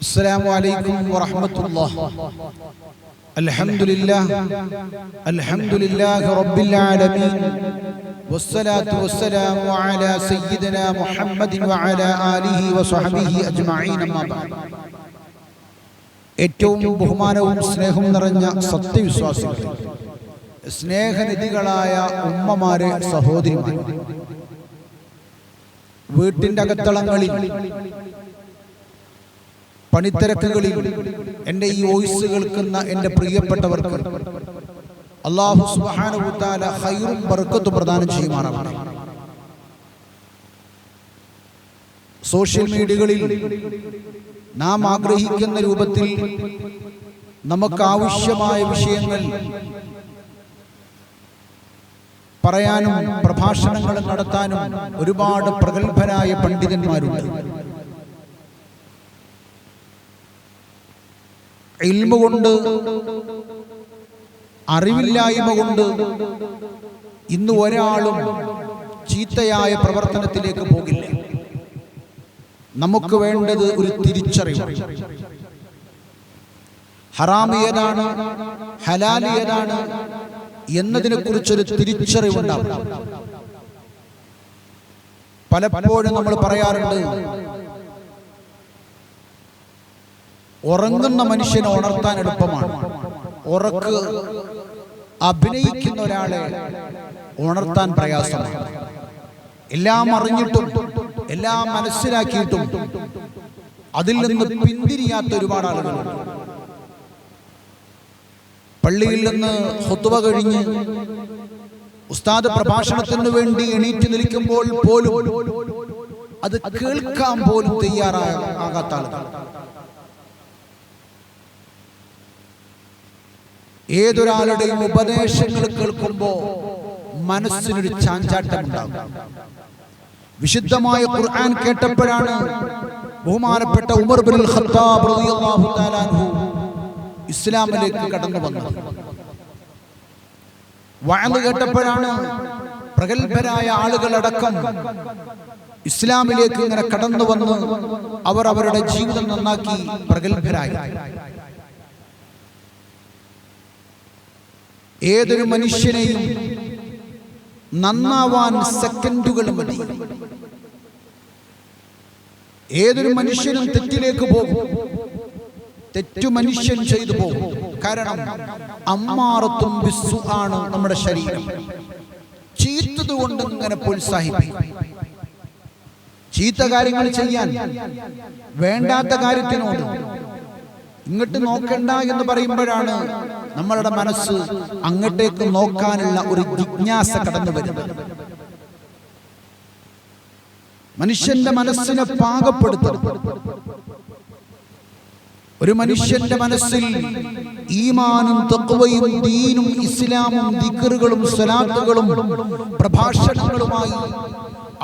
السلام عليكم ورحمة الله. الحمد لله رب العالمين والصلاة والسلام على سيدنا محمد وعلى آله وصحبه أجمعين. أما بعد. ഏറ്റവും ബഹുമാനവും സ്നേഹവും നിറഞ്ഞ സത്യവിശ്വാസികളെ, സ്നേഹനിധികളായ ഉമ്മമാരെ, സഹോദരിമാരെ, വീട്ടിൻ്റെ അകത്തളങ്ങളിൽ, പണിത്തിരക്കുകളിൽ എൻ്റെ ഈ വോയിസ് കേൾക്കുന്ന എൻ്റെ പ്രിയപ്പെട്ടവർക്ക് അല്ലാഹു സുബ്ഹാനഹു വ തആല ഖൈറും ബർക്കത്തും പ്രദാനം ചെയ്യുമാറാവട്ടെ. സോഷ്യൽ മീഡിയകളിൽ നാം ആഗ്രഹിക്കുന്ന രൂപത്തിൽ നമുക്ക് ആവശ്യമായ വിഷയങ്ങൾ പറയാനും പ്രഭാഷണങ്ങൾ നടത്താനും ഒരുപാട് പ്രഗത്ഭരായ പണ്ഡിതന്മാരുണ്ട്. ഇൽമ കൊണ്ട്, അറിവില്ലായ്മ കൊണ്ട് ഇന്ന് ഒരാളും ചീത്തയായ പ്രവർത്തനത്തിലേക്ക് പോകില്ല. നമുക്ക് വേണ്ടത് ഒരു തിരിച്ചറിവ്. ഹറാം ഏതാണ്, ഹലാൽ ഏതാണ് എന്നതിനെ കുറിച്ചൊരു തിരിച്ചറിവുണ്ടാവും. പലപ്പോഴും നമ്മൾ പറയാറുണ്ട്, ഉറങ്ങുന്ന മനുഷ്യനെ ഉണർത്താൻ എളുപ്പമാണ്, ഉറക്ക് അഭിനയിക്കുന്ന ഒരാളെ ഉണർത്താൻ പ്രയാസമാണ്. എല്ലാം അറിഞ്ഞിട്ടും എല്ലാം മനസ്സിലാക്കിയിട്ടും അതിൽ നിന്ന് പിന്തിരിയാത്ത ഒരുപാട് ആളുകളുണ്ട്. പള്ളിയിൽ നിന്ന് ഖുത്ബ കഴിഞ്ഞ് ഉസ്താദ് പ്രഭാഷണത്തിന് വേണ്ടി എണീറ്റ് നിൽക്കുമ്പോൾ പോലും അത് കേൾക്കാൻ പോലും തയ്യാറാകാത്ത ആളുകൾ. ഏതൊരാളുടെയും ഉപദേശങ്ങൾ കേൾക്കുമ്പോൾ മനസ്സിനൊരു ചാഞ്ചാട്ടമുണ്ടാകും. വിശുദ്ധമായ ഖുർആൻ കേട്ടപ്പോഴാണ് ബഹുമാനപ്പെട്ട ഉമർ ഇബ്നുൽ ഖത്താബ് റളിയല്ലാഹു തആല അൻഹു ഇസ്ലാമിലേക്ക് കടന്നു വന്നത്. വഅദ് കേട്ടപ്പോഴാണ് പ്രഗത്ഭരായ ആളുകളടക്കം ഇസ്ലാമിലേക്ക് ഇങ്ങനെ കടന്നു വന്ന് അവർ അവരുടെ ജീവിതം നന്നാക്കി പ്രഗത്ഭരായി. ഏതൊരു മനുഷ്യനെയും നന്നാവാൻ സെക്കൻഡുകൾ മതി. ഏതൊരു മനുഷ്യനും തെറ്റിലേക്ക് പോകും, തെറ്റു മനുഷ്യൻ ചെയ്തു പോകും. കാരണം അമ്മാറത്തും ബിസ്സു ആണ് നമ്മുടെ ശരീരം. ചീത്തത് കൊണ്ട് ഇങ്ങനെ പ്രോത്സാഹിപ്പിക്കും, ചീത്ത കാര്യങ്ങൾ ചെയ്യാൻ. വേണ്ടാത്ത കാര്യത്തിനോട് ഇങ്ങോട്ട് നോക്കണ്ട എന്ന് പറയുമ്പോഴാണ് നമ്മളുടെ മനസ്സ് അങ്ങോട്ടേക്ക് നോക്കാനുള്ള ഒരു ജിജ്ഞാസ കടന്നു വരുന്നത്. മനുഷ്യന്റെ മനസ്സിനെ പാകപ്പെടുത്തണം. ഒരു മനുഷ്യന്റെ മനസ്സിൽ ഈമാനും തഖ്വയും ദീനും ഇസ്ലാമും ദിക്റുകളും സ്വലാത്തുകളും പ്രഭാഷണങ്ങളുമായി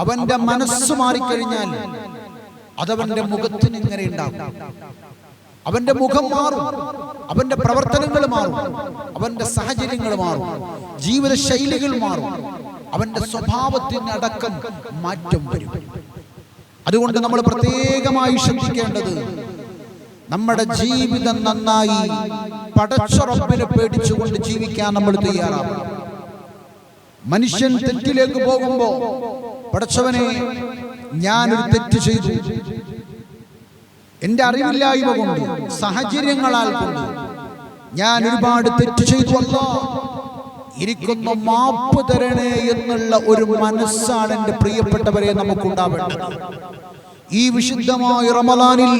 അവന്റെ മനസ്സ് മാറിക്കഴിഞ്ഞാൽ അതവന്റെ മുഖത്തിന് ഇങ്ങനെ ഉണ്ടാകും. അവന്റെ മുഖം മാറും, അവന്റെ പ്രവർത്തനങ്ങൾ മാറും, അവന്റെ സാഹചര്യങ്ങൾ മാറും, ജീവിത ശൈലികൾ മാറും, അവന്റെ സ്വഭാവത്തിനടക്കം മാറ്റം വരും. അതുകൊണ്ട് നമ്മൾ പ്രത്യേകമായി ശ്രദ്ധിക്കേണ്ടത്, നമ്മുടെ ജീവിതം നന്നായി പടച്ച റബ്ബിനെ പേടിച്ചുകൊണ്ട് ജീവിക്കാൻ നമ്മൾ തയ്യാറാവണം. മനുഷ്യൻ തെറ്റിലേക്ക് പോകുമ്പോ, പടച്ചവനെ ഞാനൊരു തെറ്റ് ചെയ്തു, എന്റെ അറിവില്ലായ്മ കൊണ്ട്, സാഹചര്യങ്ങളാൽ കൊണ്ട് ഞാൻ ഒരുപാട് തെറ്റ് ചെയ്തു, അല്ലാഹ് ഇരിക്കുന്ന മാപ്പ് തരണേ എന്നുള്ള ഒരു മനസ്സാണ് എൻ്റെ പ്രിയപ്പെട്ടവരെ നമുക്കുണ്ടാവേണ്ടത്. ഈ വിശുദ്ധമായ റമളാനിൽ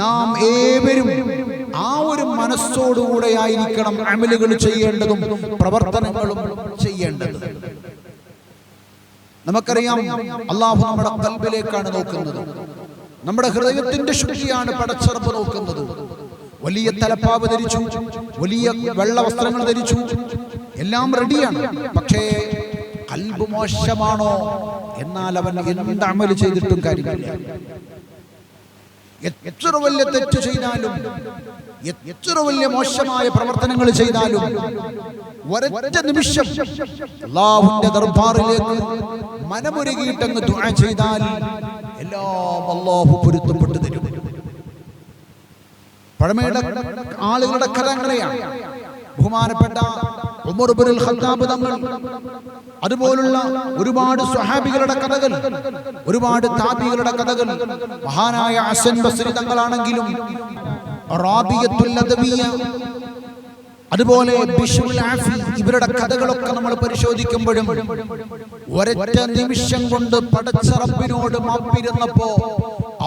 നാം ഏവരും ആ ഒരു മനസ്സോടുകൂടെ ആയിരിക്കണം അമലുകൾ ചെയ്യേണ്ടതും പ്രവർത്തനങ്ങളും ചെയ്യേണ്ടത്. നമുക്കറിയാം, അല്ലാഹു നമ്മുടെ ഖൽബിലേക്കാണ് നോക്കുന്നത്. നമ്മുടെ ഹൃദയത്തിന്റെ ശുദ്ധിയാണ് പടച്ച റബ്ബ് നോക്കുന്നത്. വലിയ തലപ്പാവ് ധരിച്ചു, വലിയ വെള്ള വസ്ത്രങ്ങൾ ധരിച്ചു, എല്ലാം റെഡിയാണ്. പക്ഷേ ഖൽബ് മോശമാണോ, എന്നാൽ അവൻ എന്ത് അമൽ ചെയ്തിട്ടും കാര്യമില്ല. എത്ര വലിയ തെറ്റ് ചെയ്താലും, എത്ര വലിയ മോശമായ പ്രവർത്തനങ്ങൾ ചെയ്താലും, ഒരൊറ്റ നിമിഷം അല്ലാഹുവിന്റെ ദർബാറിലേക്ക് മനമുരുകിയിട്ടങ്ങ് ദുആ ചെയ്താൽ എല്ലാം അല്ലാഹു പൊരുത്തപ്പെട്ടു തരും. പഴമയുടെ ആളുകളുടെ കഥ അങ്ങനെയാണ്. ബഹുമാനപ്പെട്ട ഉമർ ഇബ്നുൽ ഖത്താബ് തങ്ങൾ, അതുപോലുള്ള ഒരുപാട് സ്വഹാബികളുടെ കഥകൾ, ഒരുപാട് താബികളുടെ കഥകൾ, മഹാനായ ഹസൻ ബസ്രി തങ്ങളാണെങ്കിലും റാബിയത്തുൽ അദവിയ, അതുപോലെ ബിശ്റുൽ ആഫി, ഇവരുടെ കഥകളൊക്കെ നമ്മൾ പരിശോധിക്കുമ്പോഴും ഒരൊറ്റ നിമിഷം കൊണ്ട് പടച്ച റബ്ബിനോട് മാപ്പിരുന്നപ്പോ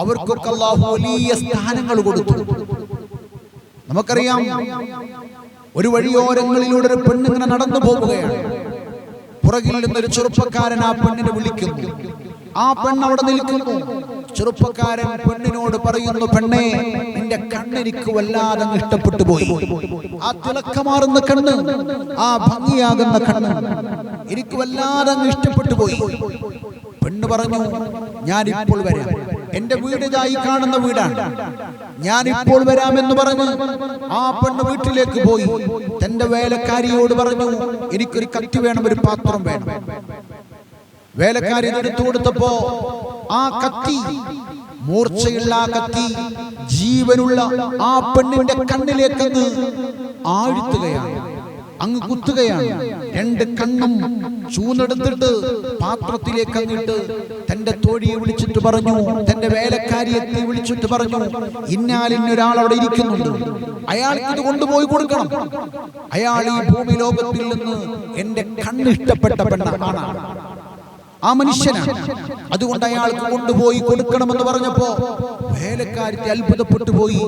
അവർക്കൊക്കെ അല്ലാഹു വലിയ സ്ഥാനങ്ങൾ കൊടുത്തു. നമുക്കറിയാം, ഒരു വഴിയോരങ്ങളിലൂടെ ഒരു പെണ്ണിങ്ങനെ നടന്നു പോവുകയാണ്. പുറകിൽ നിന്നൊരു ചെറുപ്പക്കാരൻ ആ പെണ്ണിനെ വിളിക്കുന്നു. ആ പെണ്ണ് അവിടെ നിൽക്കുന്നു. ചെറുപ്പക്കാരൻ പെണ്ണിനോട് പറയുന്നു, പെണ്ണേ, നിന്റെ കണ്ണെനിക്ക് വല്ലാതെ ഇഷ്ടപ്പെട്ടു പോയി. ആ തിളക്കമാറുന്ന കണ്ണ്, ആ ഭംഗിയാകുന്ന കണ്ണ് എനിക്ക് വല്ലാതെ ഇഷ്ടപ്പെട്ടു പോയി. പെണ്ണ് പറഞ്ഞു, ഞാനിപ്പോൾ വരാം, എന്റെ വീട് ഇതായി കാണുന്ന വീടാണ്, ഞാനിപ്പോൾ വരാമെന്ന് പറഞ്ഞ് ആ പെണ്ണ് വീട്ടിലേക്ക് പോയി. തന്റെ വേലക്കാരിയോട് പറഞ്ഞു, എനിക്കൊരു കത്തി വേണം, ഒരു പാത്രം വേണം. വേലക്കാരി എടുത്തു കൊടുത്തപ്പോ ആ കത്തി, മൂർച്ചയുള്ള ആ കത്തി, ജീവനുള്ള ആ പെണ്ണിന്റെ കണ്ണിലേക്ക് ആഴ്ത്തുകയാണ്, അങ്ങ് കുത്തുകയാണ്. രണ്ട് കണ്ണും ചൂന്നെടുത്തിട്ട് പാത്രത്തിലേക്ക് അങ്ങിട്ട് തന്റെ തോഴിയെ വിളിച്ചിട്ട് പറഞ്ഞു, തന്റെ വേലക്കാരിയെ വിളിച്ചിട്ട് പറഞ്ഞു, ഇന്നാലിന്നൊരാൾ അവിടെ ഇരിക്കുന്നുണ്ട്, അയാൾക്ക് ഇത് കൊണ്ടുപോയി കൊടുക്കണം. അയാൾ ഈ ഭൂമി ലോകത്തിൽ നിന്ന് എന്റെ കണ്ണ് ഇഷ്ടപ്പെട്ട പെണ്ണാണ്, ആ മനുഷ്യനാണ്, അതുകൊണ്ട് അയാൾക്ക് കൊണ്ടുപോയി കൊടുക്കണമെന്ന് പറഞ്ഞപ്പോ വേലക്കാരി അത്ഭുതപ്പെട്ടു പോയി,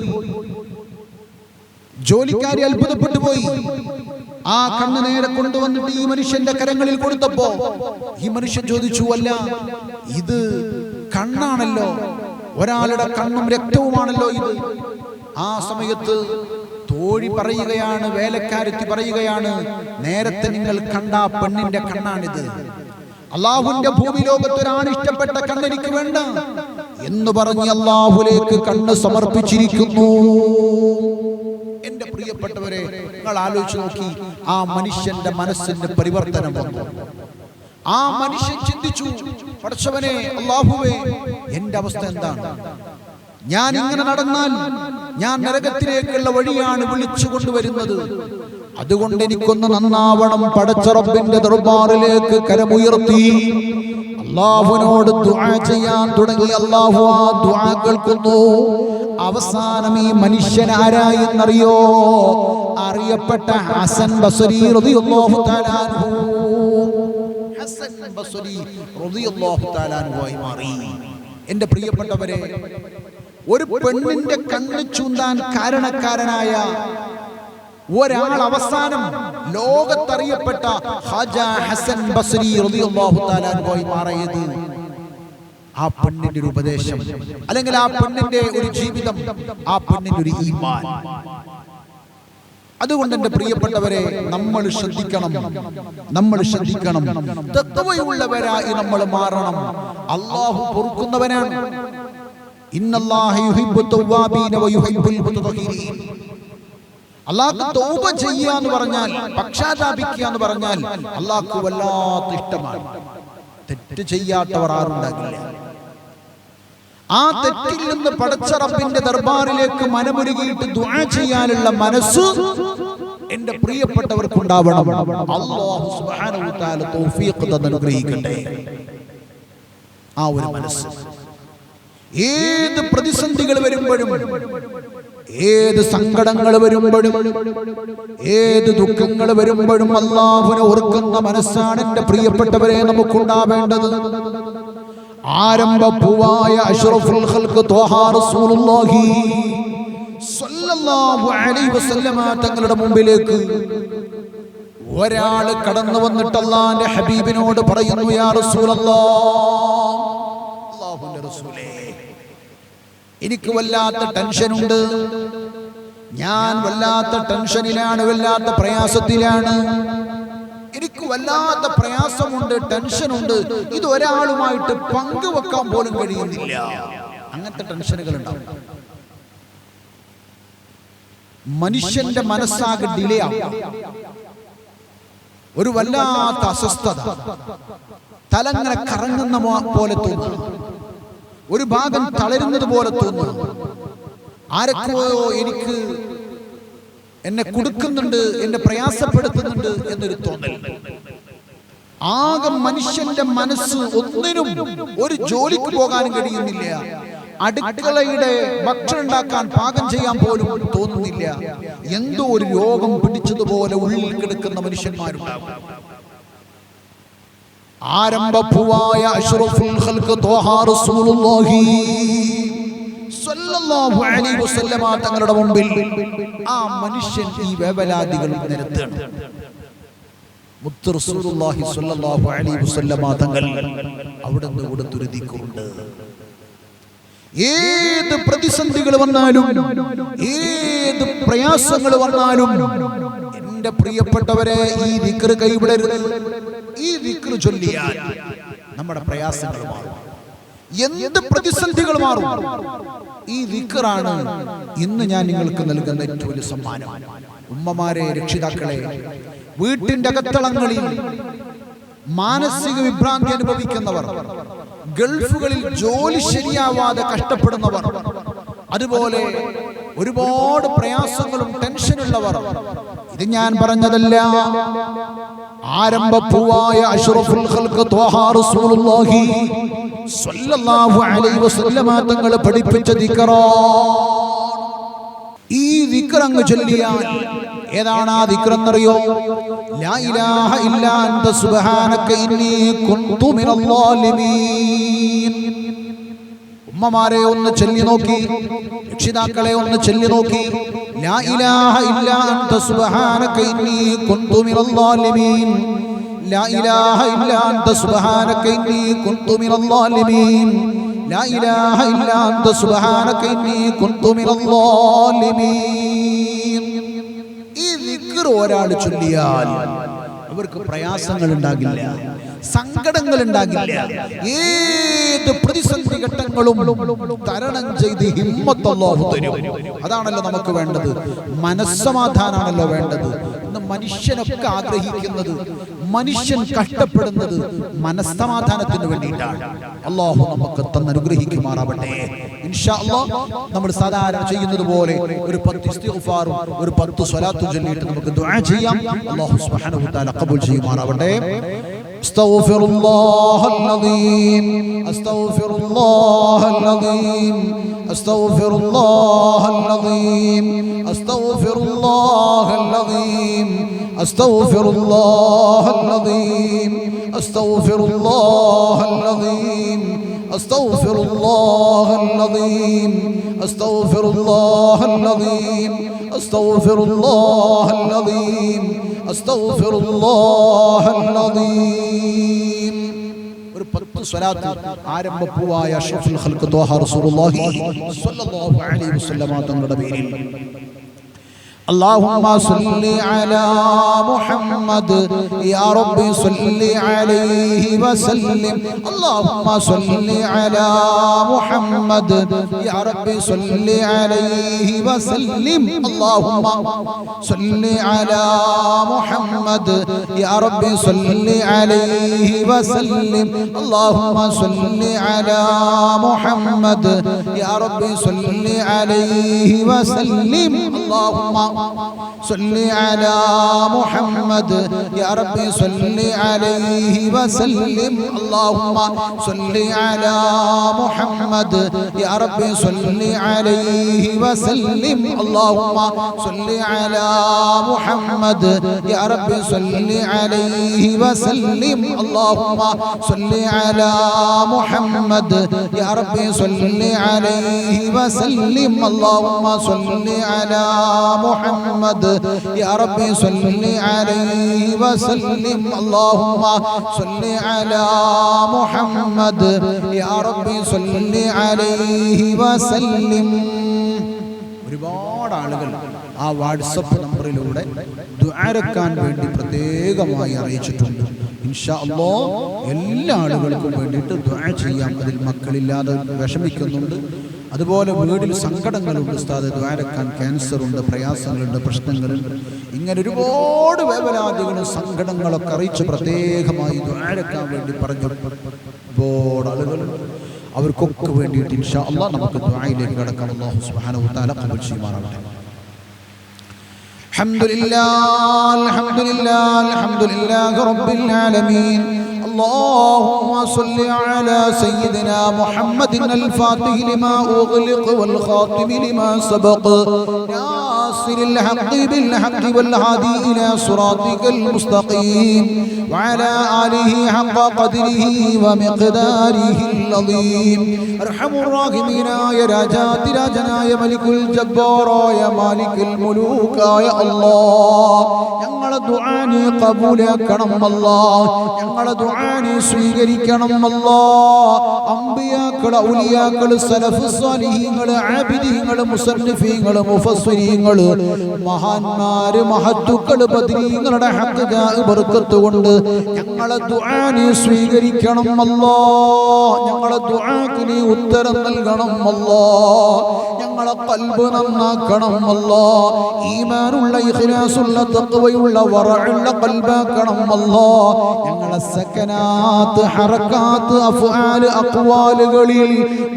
ജോലിക്കാരി അത്ഭുതപ്പെട്ടു പോയി. ആ കണ്ണ് നേരെ കൊണ്ടുവന്നിട്ട് ഈ മനുഷ്യന്റെ കരങ്ങളിൽ കൊടുത്തപ്പോ ഈ മനുഷ്യൻ ചോദിച്ചു, അല്ല, ഇത് കണ്ണാണല്ലോ, ഒരാളുടെ കണ്ണും രക്തവുമാണല്ലോ ഇത്. ആ സമയത്ത് തോഴി പറയുകയാണ്, വേലക്കാരത്തി പറയുകയാണ്, നേരത്തെ നിങ്ങൾ കണ്ട പെണ്ണിന്റെ കണ്ണാണിത്. അള്ളാഹുവിന്റെ ഭൂമി ലോകത്തൊരാണ് ഇഷ്ടപ്പെട്ട കണ്ണെനിക്ക് വേണ്ട എന്ന് പറഞ്ഞ് അള്ളാഹുലേക്ക് കണ്ണ് സമർപ്പിച്ചിരിക്കുന്നു. എന്റെ പ്രിയപ്പെട്ടവരെ, നിങ്ങൾ ആലോചിച്ച് നോക്കി, ആ മനുഷ്യന്റെ മനസ്സിന്റെ പരിവർത്തനം വന്നു. ആ മനുഷ്യൻ ചിന്തിച്ചു, പടച്ചവനെ, അല്ലാഹുവേ, എന്റെ അവസ്ഥ എന്താണ്? ഞാൻ ഇങ്ങനെ നടന്നാൽ ഞാൻ നരകത്തിലേക്കുള്ള വഴിയാണ് വിളിച്ചു കൊണ്ടുവരുന്നത്. അതുകൊണ്ട് എനിക്കൊന്ന് നന്നാവണം. പടച്ച റബ്ബിന്റെ ദർബാറിലേക്ക് കരമുയർത്തി അല്ലാഹുവിനോട് ദുആ ചെയ്യാൻ തുടങ്ങി. അല്ലാഹു ആ ദുആ കേൾക്കുന്നു. അവസാനം ഈ മനുഷ്യൻ ആരായെന്നറിയോ? അറിയപ്പെട്ട ഹസൻ ബസ്രി റളിയല്ലാഹു തആല അൻഹു. ഹസൻ ബസ്രി റളിയല്ലാഹു തആല അൻഹു ആയി മാറി. എന്റെ പ്രിയപ്പെട്ടവരെ, ഒരു പെണ്ണിന്റെ കണ്ണ് ചൂണ്ടാൻ കാരണക്കാരനായ ഒരാൾ അവസാനം ലോകത്തറിയപ്പെട്ട ഖാജ ഹസൻ ബസ്രി റളിയല്ലാഹു തആല അൻഹു ആയി മാറിയത് ആ പെണ്ണിന്റെ ഒരു ഉപദേശം, അല്ലെങ്കിൽ ആ പെണ്ണിന്റെ ഒരു ജീവിതം, ആ പെണ്ണിന്റെ ഒരു ഈമാൻ. അതുകൊണ്ട് എന്റെ പ്രിയപ്പെട്ടവരെ, നമ്മൾ ശ്രദ്ധിക്കണം, നമ്മൾ ശ്രദ്ധിക്കണം. തഖ്വയുള്ളവരായി നമ്മൾ മാറണം. അല്ലാഹു പൊറുക്കുന്നവനാണ്. ഇന്നല്ലാഹ യുഹിബ്ബു തവ്വാബീന വയുഹിബ്ബുൽ മുതതഹിരീൻ. അല്ലാഹു തൗബ ചെയ്യുക എന്ന് പറഞ്ഞാൽ, പക്ഷാതാപിക്കുക എന്ന് പറഞ്ഞാൽ അല്ലാഹു വല്ലാത്ത ഇഷ്ടമാണ്. തെറ്റ് ചെയ്യാത്തവർ ആരുണ്ടാകില്ല. ആ തെറ്റിൽ നിന്ന് പടച്ച റബ്ബിന്റെ ദർബാറിലേക്ക് മനമുരുകിയിട്ട് ദുആ ചെയ്യാനുള്ള മനസ്സ് എന്റെ പ്രിയപ്പെട്ടവർക്ക് ഉണ്ടാവണം. അല്ലാഹു സുബ്ഹാനഹു വ തആല തൗഫീഖ് തന്ന് അനുഗ്രഹിക്കട്ടെ. ആ ഒരു മനസ്സ് ഏത് പ്രതിസന്ധികൾ വരുമ്പോഴും, ഏത് സങ്കടങ്ങൾ വരുമ്പോഴും, ഏത് ദുഃഖങ്ങൾ വരുമ്പോഴും അല്ലാഹുവിനെ ഓർക്കുന്ന മനസ്സാണ് എന്റെ പ്രിയപ്പെട്ടവരെ നമുക്കുണ്ടാവേണ്ടത്. ആരംഭപ്പൂവായ അഷ്റഫുൽ ഖൽഖ് ത്വഹ റസൂലുള്ളാഹി സ്വല്ലല്ലാഹു അലൈഹി വസല്ലമ തങ്ങളുടെ മുമ്പിലേക്ക് ഒരാൾ കടന്നു വന്നിട്ട് അല്ലാഹുവിന്റെ ഹബീബിനോട് പറയുന്നു, യാ റസൂലല്ലാഹ്, അല്ലാഹുവിന്റെ റസൂലേ, എനിക്ക് വല്ലാത്ത ടെൻഷനുണ്ട്, ഞാൻ വല്ലാത്ത ടെൻഷനിലാണ്, വല്ലാത്ത പ്രയാസത്തിലാണ്, എനിക്ക് വല്ലാത്ത പ്രയാസമുണ്ട്, ടെൻഷനുണ്ട്, ഇത് ഒരാളുമായിട്ട് പങ്കുവെക്കാൻ പോലും കഴിയുന്നില്ല. അങ്ങനത്തെ ടെൻഷനുകൾ ഉണ്ടാവും. മനുഷ്യന്റെ മനസ്സാകെ ഡിലേ ആവും. ഒരു വല്ലാത്ത അസ്വസ്ഥത, തലങ്ങനെ കറങ്ങുന്ന പോലെ തോന്നുന്നു, ഒരു ഭാഗം തളരുന്നത് പോലെ തോന്നുന്നു. ആരൊക്കെയോ എനിക്ക് എന്നെ കൊടുക്കുന്നുണ്ട്, എന്നെ പ്രയാസപ്പെടുത്തുന്നുണ്ട് എന്നൊരു തോന്നൽ. ആകെ മനുഷ്യന്റെ മനസ്സ് ഒന്നിനും, ഒരു ജോലിക്ക് പോകാനും കഴിയുന്നില്ല, അടുക്കളയുടെ ഭക്ഷണം ഉണ്ടാക്കാൻ പാകം ചെയ്യാൻ പോലും തോന്നുന്നില്ല. എന്തോ ഒരു രോഗം പിടിച്ചതുപോലെ ഉള്ളിൽ കിടക്കുന്ന മനുഷ്യന്മാരുണ്ടാവും. ആരംഭപ്പൂവായ അഷ്റഫുൽ ഖൽഖ് ത്വാഹ റസൂലുള്ളാഹി സ്വല്ലല്ലാഹു അലൈഹി വസല്ലമ തങ്ങളുടെ മുമ്പിൽ ആ മനുഷ്യൻ ഈ വേവലാദികൾ നിരത്തുകയാണ്. മുത്ത് റസൂലുള്ളാഹി സ്വല്ലല്ലാഹു അലൈഹി വസല്ലമ തങ്ങൾ അവിടുന്ന് കൊടുത്തൊരു ദിക്റുണ്ട്. ഏത് പ്രതിസന്ധികൾ വന്നാലും, ഏത് പ്രയാസങ്ങൾ വന്നാലും, എന്റെ പ്രിയപ്പെട്ടവരെ, ഈ ദിക്ർ കൈവിടരുത്. ഈ ദിക്ർ ചൊല്ലിയാൽ നമ്മുടെ പ്രയാസങ്ങൾ മാറും, എന്ത് പ്രതിസന്ധികൾ മാറും. ഈ ദിക്റാണ് ഇന്ന് ഞാൻ നിങ്ങൾക്ക് നൽകുന്ന ഏറ്റവും വലിയ സമ്മാനം. ഉമ്മമാരെ, രക്ഷിതാക്കളെ, വീട്ടിന്റെ അകത്തളങ്ങളിൽ മാനസിക വിഭ്രാന്തി അനുഭവിക്കുന്നവർ, ഗൾഫുകളിൽ ജോലി ശരിയാവാതെ കഷ്ടപ്പെടുന്നവർ, അതുപോലെ ഒരുപാട് പ്രയാസങ്ങളും ടെൻഷനുള്ളവർ, ഇത് ഞാൻ പറഞ്ഞതല്ല, ആരംഭപ്പൂവായ അഷ്റഫുൽ ഖൽഖ് ത്വാഹ റസൂലുള്ളാഹി സ്വല്ലല്ലാഹു അലൈഹി വസല്ലമ തങ്ങൾ പഠിപ്പിച്ച ദിക്റാണ്. ഈ ദിക്ർ അങ്ങ് ചൊല്ലിയാൽ, ഏതാണ് ആ ദിക്ർ എന്നറിയോ? ലാ ഇലാഹ ഇല്ലാ അൻത സുബ്ഹാനക ഇന്നി കുൻതു മിനൽ ളാലിമീൻ. ഉമ്മമാരെ ഒന്ന് ചൊല്ലി നോക്കി, രക്ഷിതാക്കളെ ഒന്ന് ചൊല്ലി നോക്കി. ലാ ഇലാഹ ഇല്ലാ അൻത സുബ്ഹാനക ഇന്നി കുൻതു മിനൽ ളാലിമീൻ. ലാ ഇലാഹ ഇല്ലാ അൻത സുബ്ഹാനക ഇന്നി കുൻതു മിനൽ ളാലിമീൻ. ലാ ഇലാഹ ഇല്ലാ അൻത സുബ്ഹാനക ഇന്നി കുൻതു മിനൽ ളാലിമീൻ. ഈ ദിക്ർ ഒരാൾ ചൊല്ലിയാൽ അവർക്ക് പ്രയാസങ്ങൾ ഉണ്ടാകില്ല, സങ്കടങ്ങൾ ഉണ്ടാകില്ല. ഏത് പ്രതിസന്ധി ഘട്ടങ്ങളും തരണം ചെയ്ത് ഹിമ്മത്ത് അല്ലാഹു തരും. അതാണല്ലോ നമുക്ക് വേണ്ടത്. മനസ്സമാധാനാണല്ലോ വേണ്ടത്. ഇന്ന് മനുഷ്യനൊക്കെ ആഗ്രഹിക്കുന്നത്, മനുഷ്യൻ കഷ്ടപ്പെടുന്നത് മനസ്സമാധാനത്തിന് വേണ്ടിയിട്ടാണ്. അല്ലാഹു നമുക്ക് തന്നനുഗ്രഹിക്കുമാറാവട്ടെ. ഇൻഷാ അല്ലാഹ് നമ്മൾ സാധാരണ ചെയ്യുന്നത് പോലെ ഒരു 10 ഇസ്തിഗ്ഫാറും ഒരു 10 സ്വലാത്തും ചൊല്ലിയിട്ട് നമുക്ക് ദുആ ചെയ്യാം. അല്ലാഹു സുബ്ഹാനഹു വ തആല ഖബൂൽ ചെയ്യുമാറാവട്ടെ. أستغفر الله العظيم أستغفر الله العظيم أستغفر الله العظيم أستغفر الله العظيم أستغفر الله العظيم أستغفر الله العظيم أستغفر الله العظيم أستغفر الله العظيم أستغفر الله العظيم أستغفر الله العظيم. ഒരു 10 സ്വലാത്ത് ആരംഭപ്പൂവായ അഷ്റഫുൽ ഖൽഖ് ത്വാഹ റസൂലുള്ളാഹി സ്വല്ലല്ലാഹു അലൈഹി വസല്ലമ തങ്ങളുടെ പേരിൽ. اللهم صل على محمد يا رب صل عليه وسلم. اللهم صل على محمد يا رب صل عليه وسلم. اللهم صل على محمد يا رب صل عليه وسلم. اللهم صل على محمد يا رب صل عليه وسلم. اللهم صل على محمد يا رب صل عليه وسلم. اللهم صل على محمد يا رب صل عليه وسلم. اللهم صل على محمد يا رب صل عليه وسلم. اللهم صل على محمد يا رب صل عليه وسلم. اللهم صل على محمد يا رب صل عليه وسلم. اللهم صل على محمد يا رب صل عليه وسلم. ഒരുപാട് ആളുകൾ ആ വാട്സപ്പ് നമ്പറിലൂടെ ദുആരക്കാൻ വേണ്ടി പ്രത്യേകമായി അറിയിച്ചിട്ടുണ്ട്. ഇൻഷാ അല്ലാഹ് എല്ലാ ആളുകൾക്കും വേണ്ടിയിട്ട് ദുആ ചെയ്യാം. അതിൽ മക്കളില്ലാതെ വിഷമിക്കുന്നുണ്ട്, അതുപോലെ വീട്ടിൽ സങ്കടങ്ങളുണ്ട്, ഉസ്താദ് ദ്വാരക്കാൻ ക്യാൻസർ ഉണ്ട്, പ്രയാസങ്ങളുണ്ട്, പ്രശ്നങ്ങളുണ്ട്. ഇങ്ങനെ ഒരുപാട് വേവലാദികളും സങ്കടങ്ങളൊക്കെ അറിയിച്ച് പ്രത്യേകമായി ദ്വാരക്കാൻ വേണ്ടി പറഞ്ഞു ഒരുപാട് ആളുകളുണ്ട്. അവർക്കൊക്കെ വേണ്ടിയിട്ട് ഇൻഷാ അല്ലാഹ് നമുക്ക് ദുആയിലേക്ക് കടക്കാം. അല്ലാഹു സുബ്ഹാനഹു വ തആല ഖബൂൽ ചെയ്യുമാറാവട്ടെ. അൽഹംദുലില്ലാഹി റബ്ബിൽ ആലമീൻ. اللهم صل على سيدنا محمد الفاتح لما أغلق والخاتم لما سبق ناصر الحق بالحق والهادي إلى صراطك المستقيم وعلى آله حق قدره ومقداره العظيم. أرحم الراحمين يا راجات راجنا يا ملك الجبار يا مالك الملوك يا الله ഞങ്ങളുടെ ദുആ നീ ഖബൂലാക്കണം അല്ലാഹ്. ഞങ്ങളുടെ ദുആ നീ സ്വീകരിക്കണം അല്ലാഹ്. അംബിയാക്കൾ, ഔലിയാക്കൾ, സലഫ് സാലിഹീങ്ങൾ, ആബിദീങ്ങൾ, മുസന്നിഫീങ്ങൾ, മുഫസ്സിരീങ്ങൾ, മഹാന്മാർ, മഹത്തുക്കൾ, ബദരീങ്ങളുടെ ഹഖ് ബർക്കത്ത് കൊണ്ട് ഞങ്ങളുടെ ദുആ നീ സ്വീകരിക്കണം അല്ലാഹ്. ഞങ്ങളുടെ ദുആക്ക് നീ ഉത്തരം നൽകണം അല്ലാഹ്. ഞങ്ങളുടെ ഖൽബ് നന്നാക്കണം അല്ലാഹ്. ഈമാനുള്ള ഇഖ്ലാസുള്ള തഖ്വയുള്ള വറഉള്ള ഖൽബാക്കണം അല്ലാഹ്. ഞങ്ങളുടെ സകനാത്ത്, ഹറകാത്ത്, അഫ്ആൽ, അഖ്വാലുകളിൽ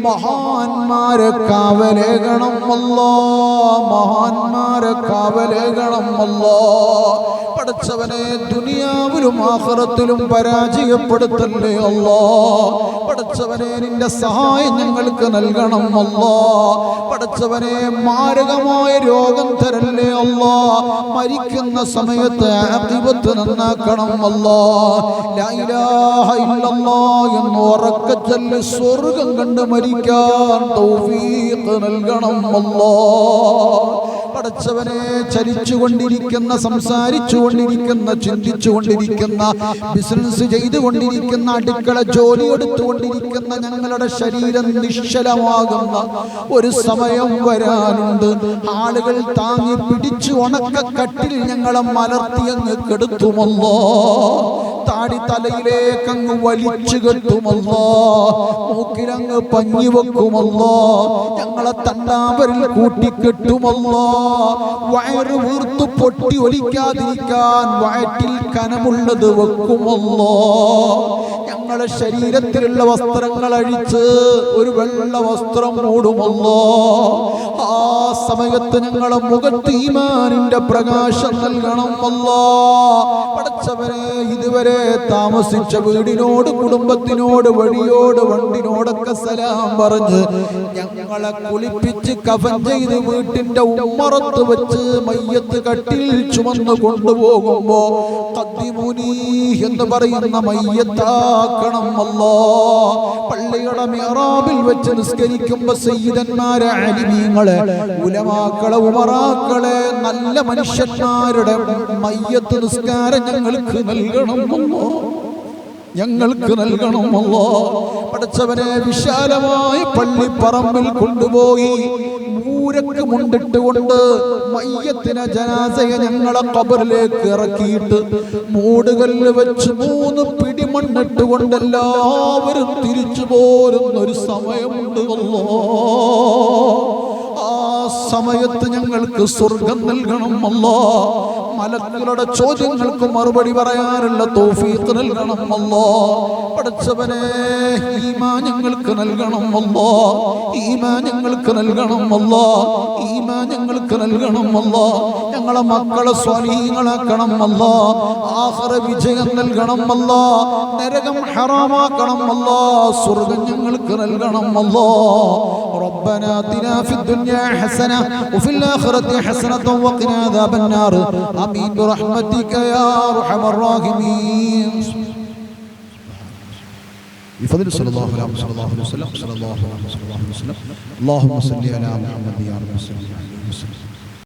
മഹാന്മാരെ കാവലേകണം അല്ലാഹ്. മഹാന്മാരെ കാവലേകണം അല്ലാഹ്. പടച്ചവനെ ദുനിയാവിലും ആഖിറത്തിലും പരാജയപ്പെടുത്തല്ലേ അല്ലാഹ്. പടച്ചവനെ നിന്റെ സഹായം ഞങ്ങൾക്ക് നൽകണം അല്ലാഹ്. പടച്ചവനെ മാരകമായ രോഗം തരല്ലേ അല്ലാഹ്. മരിക്കുന്ന സമയത്ത് ആഖിബത്ത് നന്നാക്കണം അല്ലാഹ്. ലാ ഇലാഹ ഇല്ലല്ലാഹ് എന്ന് ഉറക്കെ ചൊല്ലി സ്വർഗ്ഗം കണ്ട് മരിക്കാൻ തൗഫീഖ് നൽകണം അല്ലാഹ്. പടച്ചവനെ ചലിച്ചുകൊണ്ടിരിക്കുന്ന, സംസാരിച്ചുകൊണ്ടിരിക്കുന്ന, ചിന്തിച്ചുകൊണ്ടിരിക്കുന്ന, ബിസിനസ് ചെയ്തുകൊണ്ടിരിക്കുന്ന, അടുക്കള ജോലി എടുത്തുകൊണ്ടിരിക്കുന്ന ഞങ്ങളുടെ ശരീരം നിശ്ചലമാകുന്ന ഒരു സമയം വരാനുണ്ട്. ആളുകൾ താങ്ങി പിടിച്ചു ഉണക്കക്കട്ടിൽ ഞങ്ങളെ മലർത്തിയങ്ങ് കെടുത്തുമല്ലോ. താടി തലയിലേക്കങ്ങ് വലിച്ചു കെട്ടുമല്ലോ. മൂക്കിലങ്ങ് പഞ്ഞി വെക്കുമല്ലോ. ഞങ്ങളെ തണ്ടാവരിൽ കൂട്ടിക്കെട്ടുമല്ലോ. വയറ് വീർത്തു പൊട്ടി ഒലിക്കാതിരിക്കാൻ വയറ്റിൽ കനമുള്ളത് വെക്കുമല്ലോ. ഞങ്ങളെ ശരീരത്തിലുള്ള വസ്ത്രങ്ങൾ അഴിച്ച് ഒരു വെള്ള വസ്ത്രം മൂടുമല്ലോ. ആ സമയത്ത് ഞങ്ങളെ മുഖത്ത് ഈമാനിന്റെ പ്രകാശം നൽകണം അല്ലാ. പടച്ചവനെ ഇതുവരെ താമസിച്ച വീടിനോട്, കുടുംബത്തിനോട്, വഴിയോട്, വണ്ടിനോടൊക്കെ സലാം പറഞ്ഞ് ഞങ്ങളെ കുളിപ്പിച്ച് കഫൻ ചെയ്ത് വീട്ടിന്റെ ഉമ്മറത്ത് വെച്ച് മയ്യത്ത് കട്ടിൽ ചുമന്ന് കൊണ്ടുപോകുമ്പോ ഖദ്ദിമുനി എന്ന് പറയുന്ന മയ്യത്താക്കണം അല്ലാ. പള്ളിയുടെ മിഹ്റാബിൽ വെച്ച് നിസ്കരിക്കുമ്പോ സയ്യിദന്മാരെ, അലിമീങ്ങളെ, ഉലമാക്കളെ, ഉമറാക്കളെ, നല്ല മനുഷ്യന്മാരുടെ മയ്യത്ത് നിസ്കാരം ഞങ്ങൾക്ക് നൽകണം അല്ലാ. ഞങ്ങൾക്ക് നൽകണമല്ലോ. പടച്ചവനെ വിശാലമായ പള്ളിപ്പറമ്പിൽ കൊണ്ടുപോയി മൂരക്ക് മുണ്ടിട്ടുകൊണ്ട് മയ്യത്തിനെ, ജനാസയെ ഞങ്ങളെ ഖബറിലേക്ക് ഇറക്കിയിട്ട് മൂടുകല്ല് വെച്ച് 3 പിടി മണ്ണിട്ടുകൊണ്ട് എല്ലാവരും തിരിച്ചു പോരുന്നൊരു സമയമുണ്ട് അല്ലോ. ആ സമയത്ത് ഞങ്ങൾക്ക് സ്വർഗം നൽകണം അല്ലാ. മലക്കുകളുടെ ചോദ്യങ്ങൾക്ക് മറുപടി പറയാനുള്ള തൗഫീഖ് നൽകണം അല്ലാ. പടച്ചവനെ ഈമാൻ ഞങ്ങൾക്ക് നൽകണം അല്ലാ. ഈമാൻ ഞങ്ങൾക്ക് നൽകണം അല്ലാ. ഈമാൻ ഞങ്ങൾക്ക് നൽകണം അല്ലാ. ഞങ്ങളെ മക്കളെ സ്വാലിഹീങ്ങളാക്കണം അല്ലാ. ആഖിറ വിജയം നൽകണം അല്ലാ. നരകം ഹറാമാക്കണം അല്ലാ. സ്വർഗ്ഗം ഞങ്ങൾക്ക് നൽകണം അല്ലാ. ربنا آتنا في الدنيا حسنة وفي الآخرة حسنة وقنا عذاب النار آمين برحمتك يا أرحم الراحمين. بفضل صلى الله عليه وسلم اللهم صل على محمد يا رب صل عليه وسلم.